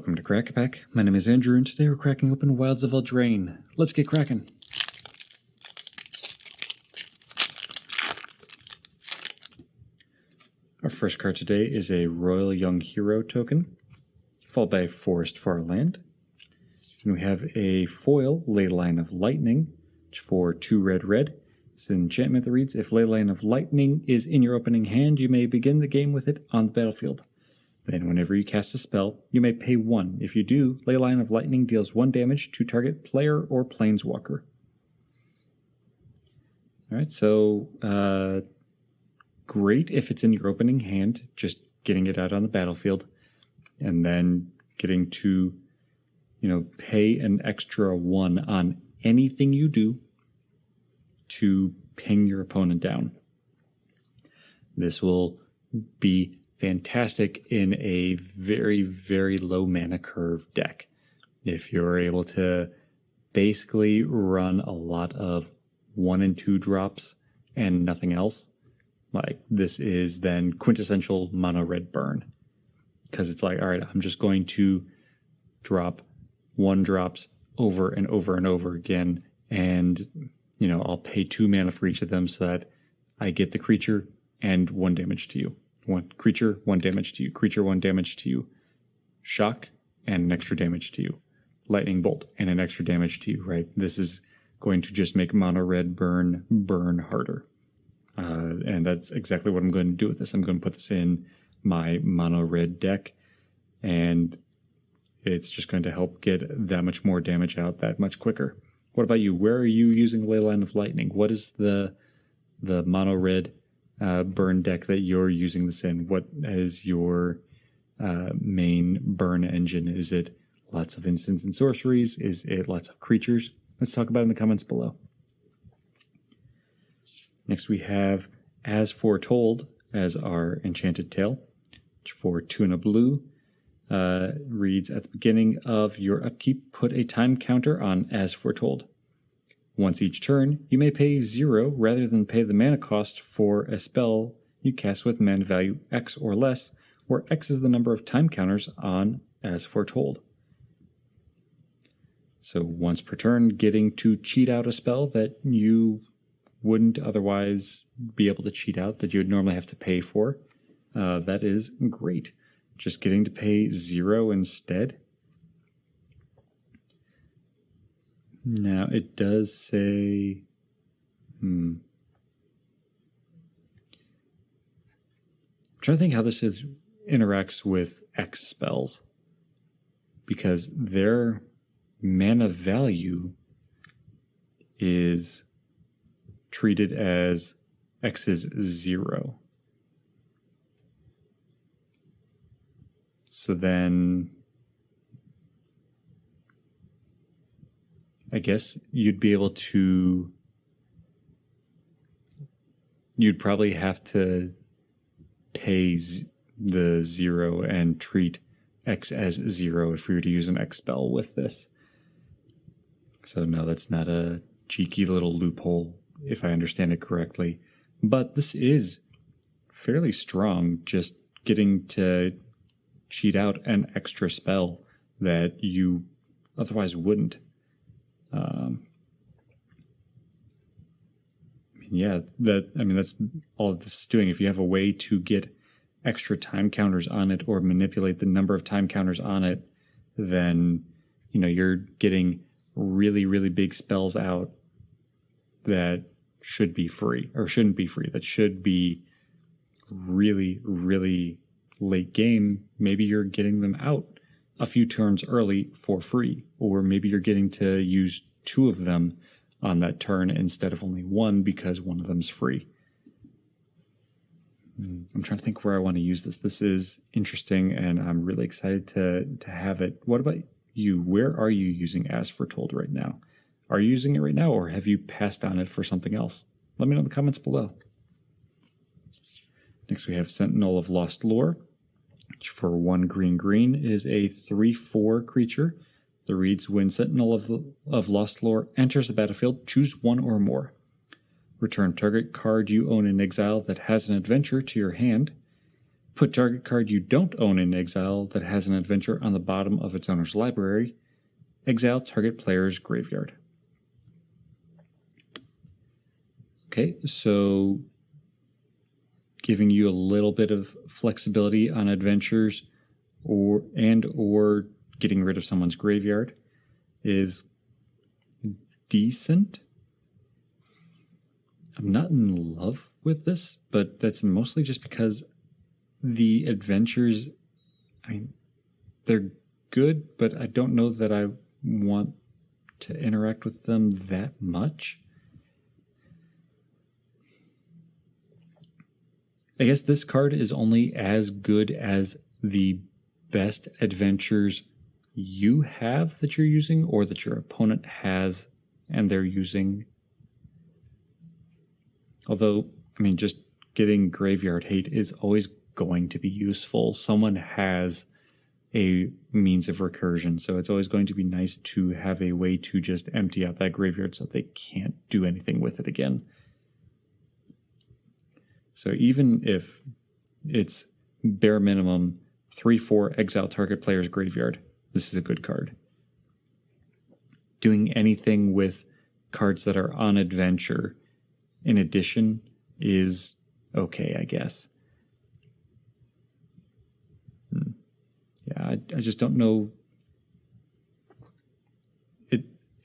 Welcome to Crack-A-Pack. My name is Andrew, and today we're cracking open Wilds of Eldraine. Let's get cracking. Our first card today is a Royal Young Hero token, followed by Forest for our land. And we have a foil, Leyline of Lightning, which for 2 red. It's an enchantment that reads, if Leyline of Lightning is in your opening hand, you may begin the game with it on the battlefield. Then whenever you cast a spell, you may pay 1. If you do, Leyline of Lightning deals 1 damage to target player or planeswalker. Alright, so great if it's in your opening hand, just getting it out on the battlefield, and then getting to, pay an extra 1 on anything you do to ping your opponent down. This will be fantastic in a very, very low mana curve deck. If you're able to basically run a lot of 1 and 2 drops and nothing else, like this is then quintessential mono red burn. Because it's like, all right, I'm just going to drop 1 drops over and over and over again, and I'll pay 2 mana for each of them so that I get the creature and 1 damage to you. 1 creature, 1 damage to you. Creature, 1 damage to you. Shock, and an extra damage to you. Lightning bolt, and an extra damage to you, right? This is going to just make mono red burn harder. And that's exactly what I'm going to do with this. I'm going to put this in my mono red deck, and it's just going to help get that much more damage out that much quicker. What about you? Where are you using Leyline of Lightning? What is the mono red burn deck that you're using this in? What is your main burn engine? Is it lots of instants and sorceries? Is it lots of creatures? Let's talk about it in the comments below. Next we have As Foretold as our enchanted tale, which for 2 and a blue reads, at the beginning of your upkeep, put a time counter on As Foretold. Once each turn, you may pay 0 rather than pay the mana cost for a spell you cast with mana value X or less, where X is the number of time counters on As Foretold. So once per turn, getting to cheat out a spell that you wouldn't otherwise be able to cheat out, that you would normally have to pay for. That is great. Just getting to pay 0 instead. Now, it does say, I'm trying to think how this interacts with X spells, because their mana value is treated as X is 0. So then I guess you'd probably have to pay the 0 and treat X as 0 if we were to use an X spell with this. So no, that's not a cheeky little loophole, if I understand it correctly. But this is fairly strong, just getting to cheat out an extra spell that you otherwise wouldn't. That's all this is doing. If you have a way to get extra time counters on it or manipulate the number of time counters on it, then you're getting really, really big spells out that should be free, or shouldn't be free, that should be really, really late game. Maybe you're getting them out a few turns early for free, or maybe you're getting to use 2 of them on that turn instead of only 1 because 1 of them's free. I'm trying to think where I want to use this. This is interesting, and I'm really excited to have it. What about you? Where are you using As Foretold right now? Are you using it right now, or have you passed on it for something else? Let me know in the comments below. Next we have Sentinel of Lost Lore, which for 1 green is a 3/4 creature that reads, when Sentinel of Lost Lore enters the battlefield, choose 1 or more. Return target card you own in exile that has an adventure to your hand. Put target card you don't own in exile that has an adventure on the bottom of its owner's library. Exile target player's graveyard. Okay, so giving you a little bit of flexibility on adventures or getting rid of someone's graveyard is decent. I'm not in love with this, but that's mostly just because the adventures, they're good, but I don't know that I want to interact with them that much. I guess this card is only as good as the best adventures you have that you're using or that your opponent has and they're using. Although, just getting graveyard hate is always going to be useful. Someone has a means of recursion, so it's always going to be nice to have a way to just empty out that graveyard so they can't do anything with it again. So even if it's bare minimum 3/4 exile target player's graveyard, this is a good card. Doing anything with cards that are on adventure in addition is okay, I guess. Yeah, I just don't know.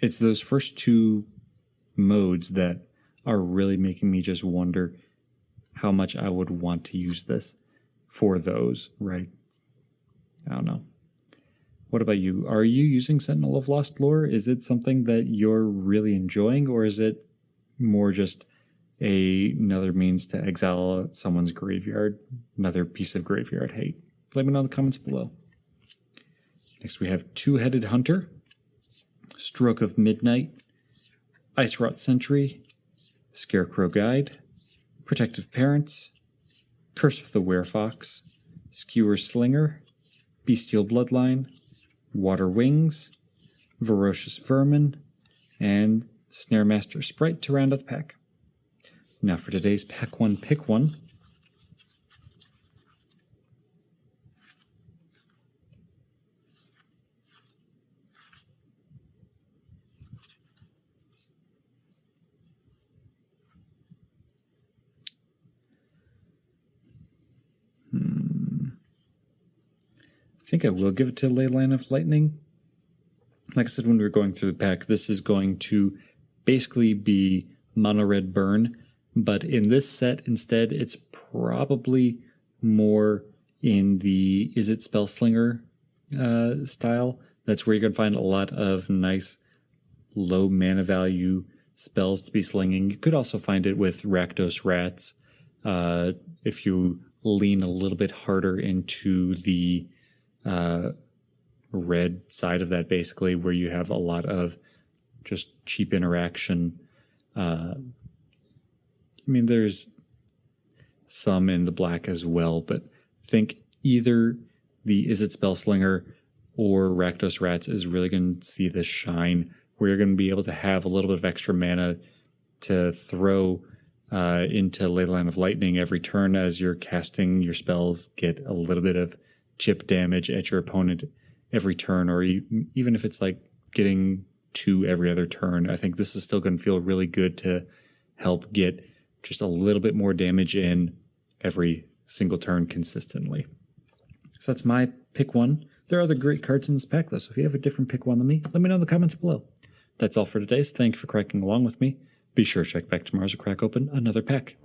It's those first two modes that are really making me just wonder how much I would want to use this for those, right? I don't know. What about you? Are you using Sentinel of Lost Lore? Is it something that you're really enjoying, or is it more just another means to exile someone's graveyard, another piece of graveyard hate? Let me know in the comments below. Next we have Two-Headed Hunter, Stroke of Midnight, Ice Wrought Sentry, Scarecrow Guide, Protective Parents, Curse of the Werefox, Skewer Slinger, Bestial Bloodline, Water Wings, Ferocious Vermin, and Snaremaster Sprite to round out the pack. Now for today's Pack 1 Pick 1. I think I will give it to Leyline of Lightning. Like I said when we were going through the pack, this is going to basically be mono red burn, but in this set instead it's probably more in the Is It Spellslinger style. That's where you're going to find a lot of nice low mana value spells to be slinging. You could also find it with Rakdos Rats if you lean a little bit harder into the red side of that, basically, where you have a lot of just cheap interaction. There's some in the black as well, but I think either the Is It Spellslinger or Rakdos Rats is really going to see the shine, where you're going to be able to have a little bit of extra mana to throw into Leyline of Lightning every turn as you're casting your spells, get a little bit of chip damage at your opponent every turn, or even if it's like getting 2 every other turn. I think this is still going to feel really good to help get just a little bit more damage in every single turn consistently. So that's my pick 1. There are other great cards in this pack though, so if you have a different pick 1 than me, let me know in the comments below. That's all for today, so thank you for cracking along with me. Be sure to check back tomorrow as I crack open another pack.